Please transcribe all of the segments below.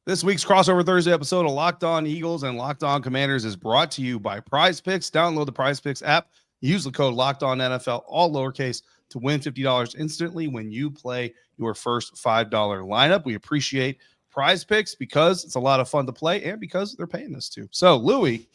This week's Crossover Thursday episode of Locked On Eagles and Locked On Commanders is brought to you by PrizePicks. Download the PrizePicks app. Use the code Locked On NFL, all lowercase, to win $50 instantly when you play your first $5 lineup. We appreciate PrizePicks because it's a lot of fun to play and because they're paying us to. So, Louie,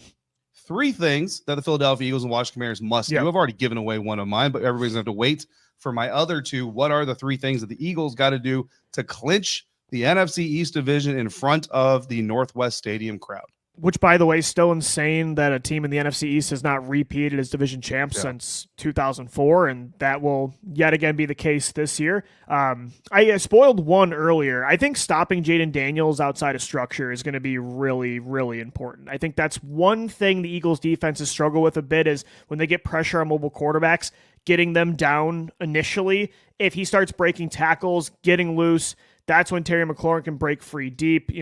3 things that the Philadelphia Eagles and Washington Commanders must do. I've already given away one of mine, but everybody's going to have to wait for my other 2. What are the 3 things that the Eagles got to do to clinch the NFC East division in front of the Northwest Stadium crowd? Which, by the way, is still insane that a team in the NFC East has not repeated as division champs since 2004, and that will yet again be the case this year. I spoiled one earlier. I think stopping Jaden Daniels outside of structure is going to be really, really important. I think that's one thing the Eagles' defenses struggle with a bit is when they get pressure on mobile quarterbacks, getting them down initially. If he starts breaking tackles, getting loose, that's when Terry McLaurin can break free deep.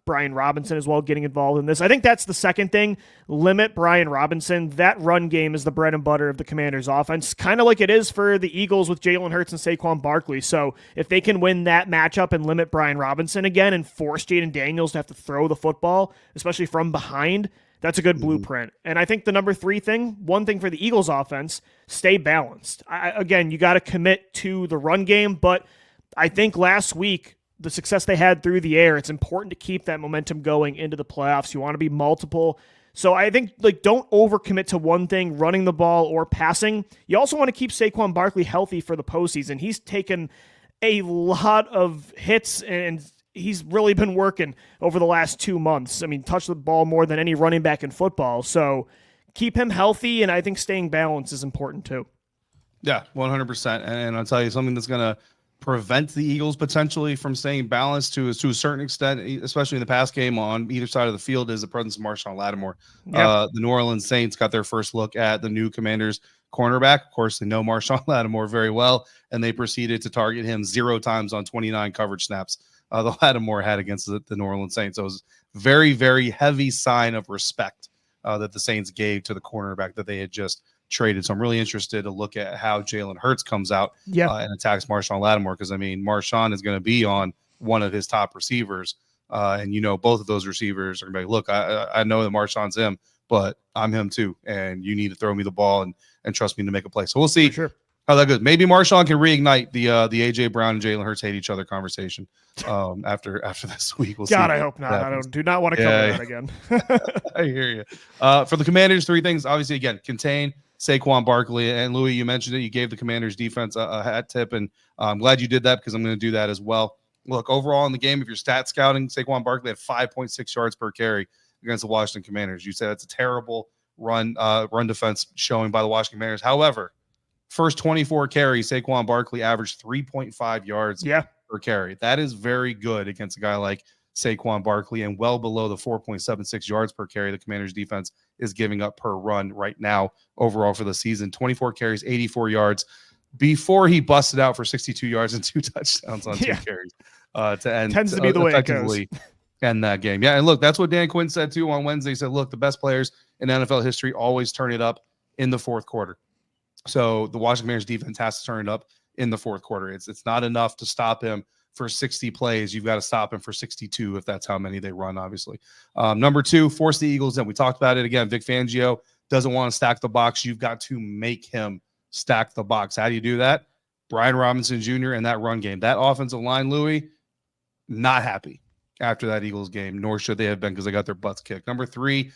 Brian Robinson as well getting involved in this. I think that's the second thing. Limit Brian Robinson. That run game is the bread and butter of the Commanders' offense, kind of like it is for the Eagles with Jalen Hurts and Saquon Barkley. So if they can win that matchup and limit Brian Robinson again and force Jaden Daniels to have to throw the football, especially from behind, that's a good blueprint. And I think the number 3 thing, one thing for the Eagles offense, stay balanced. Again, you got to commit to the run game, but I think last week, the success they had through the air, it's important to keep that momentum going into the playoffs. You want to be multiple. So I think don't overcommit to one thing, running the ball or passing. You also want to keep Saquon Barkley healthy for the postseason. He's taken a lot of hits and he's really been working over the last 2 months. I mean, touched the ball more than any running back in football. So keep him healthy, and I think staying balanced is important too. Yeah, 100%. And I'll tell you something that's going to prevent the Eagles potentially from staying balanced to a certain extent, especially in the pass game on either side of the field, is the presence of Marshon Lattimore. The New Orleans Saints got their first look at the new Commanders cornerback. Of course, they know Marshon Lattimore very well, and they proceeded to target him 0 times on 29 coverage snaps the Lattimore had against the New Orleans Saints. So it was very, very heavy sign of respect that the Saints gave to the cornerback that they had just traded. So I'm really interested to look at how Jalen Hurts comes out and attacks Marshon Lattimore, because, I mean, Marshon is going to be on one of his top receivers. And, both of those receivers are going to be like, look, I know that Marshon's him, but I'm him too. And you need to throw me the ball and trust me to make a play. So we'll see how that goes. Maybe Marshon can reignite the A.J. Brown and Jalen Hurts hate each other conversation after this week. We'll see. I hope not. Do not want to cover that again. I hear you. For the Commanders, 3 things. Obviously, again, contain Saquon Barkley. And Louis, you mentioned it. You gave the Commanders defense a hat tip, and I'm glad you did that because I'm going to do that as well. Look, overall in the game, if you're stat scouting, Saquon Barkley had 5.6 yards per carry against the Washington Commanders. You said it's a terrible run defense showing by the Washington Commanders. However, first 24 carries, Saquon Barkley averaged 3.5 yards per carry. That is very good against a guy like Saquon Barkley, and well below the 4.76 yards per carry the Commanders defense is giving up per run right now overall for the season. 24 carries, 84 yards before he busted out for 62 yards and 2 touchdowns on 2 carries to end. Tends to be the way it goes. End that game. Yeah, and look, that's what Dan Quinn said too on Wednesday. He said, look, the best players in NFL history always turn it up in the fourth quarter. So the Washington Commanders defense has to turn it up in the fourth quarter. It's not enough to stop him for 60 plays. You've got to stop him for 62 if that's how many they run, obviously. Number 2, force the Eagles in. We talked about it again. Vic Fangio doesn't want to stack the box. You've got to make him stack the box. How do you do that? Brian Robinson Jr. and that run game. That offensive line, Louis, not happy after that Eagles game, nor should they have been because they got their butts kicked. Number 3,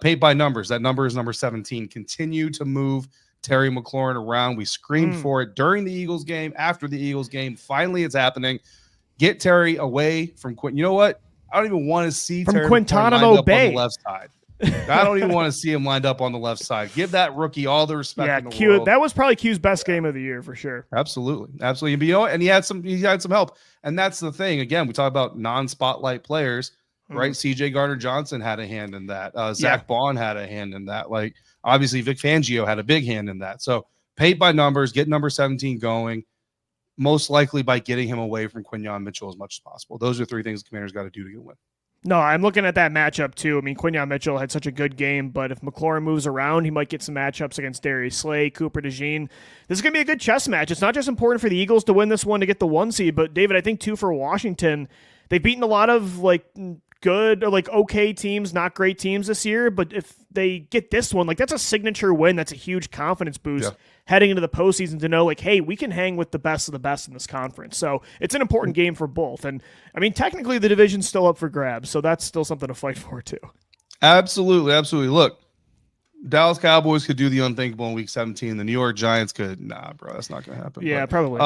paint by numbers. That number is number 17. Continue to move Terry McLaurin around. We screamed for it during the Eagles game, after the Eagles game. Finally, it's happening. Get Terry away from Quinn. You know what? I don't even want to see from Terry Guantanamo Bay on the left side. I don't even want to see him lined up on the left side. Give that rookie all the respect in the world. That was probably Q's best game of the year for sure. Absolutely. But you know what? And he had some help. And that's the thing. Again, we talk about non-spotlight players, right? C.J. Gardner-Johnson had a hand in that. Zach Bond had a hand in that. Like, obviously, Vic Fangio had a big hand in that. So paint by numbers, get number 17 going, most likely by getting him away from Quinyon Mitchell as much as possible. Those are 3 things the Commanders got to do to get a win. No, I'm looking at that matchup too. I mean, Quinyon Mitchell had such a good game, but if McLaurin moves around, he might get some matchups against Darius Slay, Cooper DeJean. This is going to be a good chess match. It's not just important for the Eagles to win this one to get the 1 seed, but David, I think too for Washington, they've beaten a lot of like good or like okay teams, not great teams this year. But if they get this one, like that's a signature win. That's a huge confidence boost heading into the postseason to know like, hey, we can hang with the best of the best in this conference. So it's an important game for both. And I mean, technically the division's still up for grabs. So that's still something to fight for too. Absolutely. Absolutely. Look, Dallas Cowboys could do the unthinkable in week 17. The New York Giants could. Nah, bro, that's not going to happen. Yeah, but, probably.